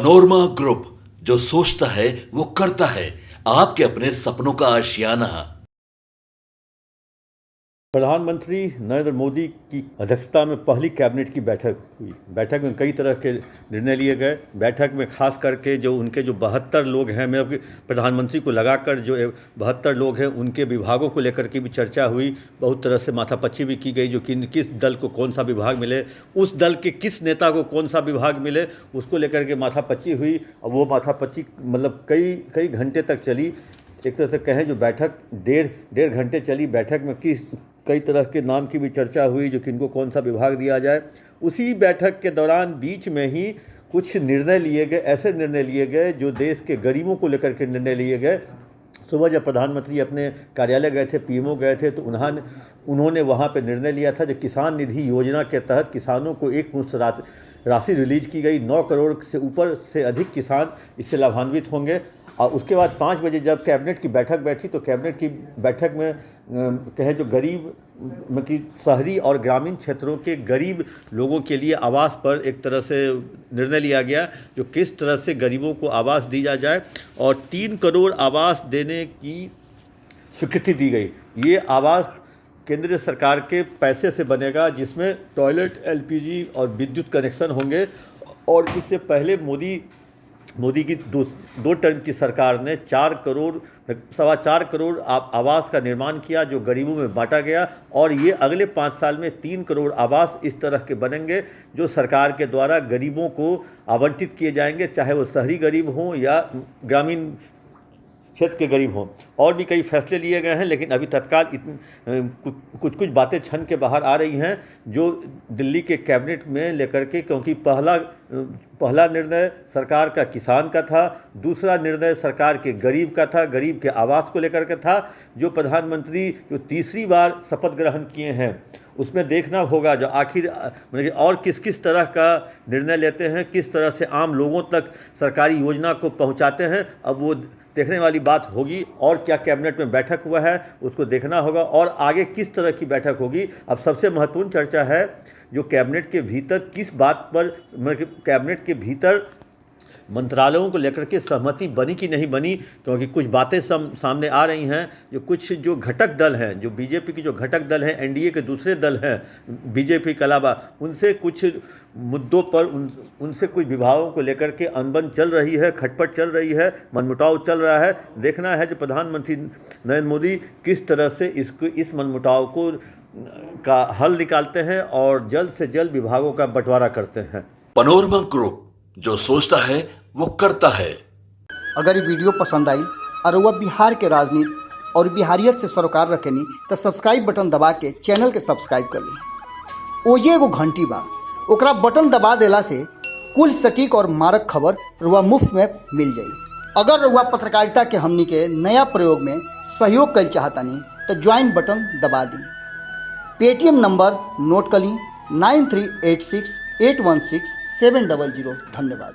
Panorama group, जो सोचता है वो करता है। आपके अपने सपनों का आशियाना। प्रधानमंत्री नरेंद्र मोदी की अध्यक्षता में पहली कैबिनेट की बैठक हुई। बैठक में कई तरह के निर्णय लिए गए। बैठक में खास करके जो उनके 72 लोग हैं, मतलब प्रधानमंत्री को लगाकर जो 72 लोग हैं, उनके विभागों को लेकर के भी चर्चा हुई। बहुत तरह से माथापच्ची भी की गई, जो किस दल को कौन सा विभाग मिले, उस दल के किस नेता को कौन सा विभाग मिले, उसको लेकर के माथापच्ची हुई। और वो माथापच्ची मतलब कई घंटे तक चली। एक तरह से कहें जो बैठक डेढ़ घंटे चली। बैठक में कई तरह के नाम की भी चर्चा हुई, जो किनको कौन सा विभाग दिया जाए। उसी बैठक के दौरान बीच में ही कुछ निर्णय लिए गए, ऐसे निर्णय लिए गए जो देश के गरीबों को लेकर के निर्णय लिए गए। सुबह जब प्रधानमंत्री अपने कार्यालय गए थे, पीएमओ गए थे, तो उन्होंने वहाँ पे निर्णय लिया था जो किसान निधि योजना के तहत किसानों को एक मुश्त राशि रिलीज की गई। 9 करोड़ से ऊपर से अधिक किसान इससे लाभान्वित होंगे। और उसके बाद 5 बजे जब कैबिनेट की बैठक बैठी, तो कैबिनेट की बैठक में कहें जो गरीब मतलब शहरी और ग्रामीण क्षेत्रों के गरीब लोगों के लिए आवास पर एक तरह से निर्णय लिया गया, जो किस तरह से गरीबों को आवास दिया जाए। और 3 करोड़ आवास देने की स्वीकृति दी गई। ये आवास केंद्र सरकार के पैसे से बनेगा, जिसमें टॉयलेट, एलपीजी और विद्युत कनेक्शन होंगे। और इससे पहले मोदी की दो टर्म की सरकार ने 4.25 करोड़ आवास का निर्माण किया, जो गरीबों में बांटा गया। और ये अगले 5 साल में 3 करोड़ आवास इस तरह के बनेंगे, जो सरकार के द्वारा गरीबों को आवंटित किए जाएंगे, चाहे वो शहरी गरीब हों या ग्रामीण क्षेत्र के गरीब हों। और भी कई फैसले लिए गए हैं, लेकिन अभी तत्काल कुछ बातें छन के बाहर आ रही हैं, जो दिल्ली के कैबिनेट में लेकर के, क्योंकि पहला निर्णय सरकार का किसान का था, दूसरा निर्णय सरकार के गरीब का था, गरीब के आवास को लेकर के था। जो प्रधानमंत्री जो तीसरी बार शपथ ग्रहण किए हैं, उसमें देखना होगा जो आखिर मतलब और किस तरह का निर्णय लेते हैं, किस तरह से आम लोगों तक सरकारी योजना को पहुंचाते हैं। अब वो देखने वाली बात होगी। और क्या कैबिनेट में बैठक हुआ है, उसको देखना होगा। और आगे किस तरह की बैठक होगी। अब सबसे महत्वपूर्ण चर्चा है जो कैबिनेट के भीतर किस बात पर, मतलब कैबिनेट के भीतर मंत्रालयों को लेकर के सहमति बनी कि नहीं बनी। क्योंकि कुछ बातें सामने आ रही हैं, जो कुछ जो घटक दल हैं, जो बीजेपी की जो घटक दल हैं, एनडीए के दूसरे दल हैं बीजेपी के अलावा, उनसे कुछ मुद्दों पर उनसे कुछ विभागों को लेकर के अनबन चल रही है, खटपट चल रही है, मनमुटाव चल रहा है। देखना है जो प्रधानमंत्री नरेंद्र मोदी किस तरह से इस मनमुटाव को का हल निकालते हैं और जल्द से जल्द विभागों का बंटवारा करते हैं। पनोरमा ग्रुप, जो सोचता है वो करता है। अगर ये वीडियो पसंद आई और वह बिहार के राजनीति और बिहारियत से सरोकार रखेनी, तो सब्सक्राइब बटन दबा के चैनल के सब्सक्राइब कर ली। ओजे एगो घंटी बा, ओकरा बटन दबा देला से कुल सटीक और मारक खबर रुआ मुफ्त में मिल जाई। अगर रुआ पत्रकारिता के हमनी के नया प्रयोग में सहयोग कर चाहतानी, तो ज्वाइन बटन दबा दी। पेटीएम नंबर नोट कर ली 9386816700। धन्यवाद।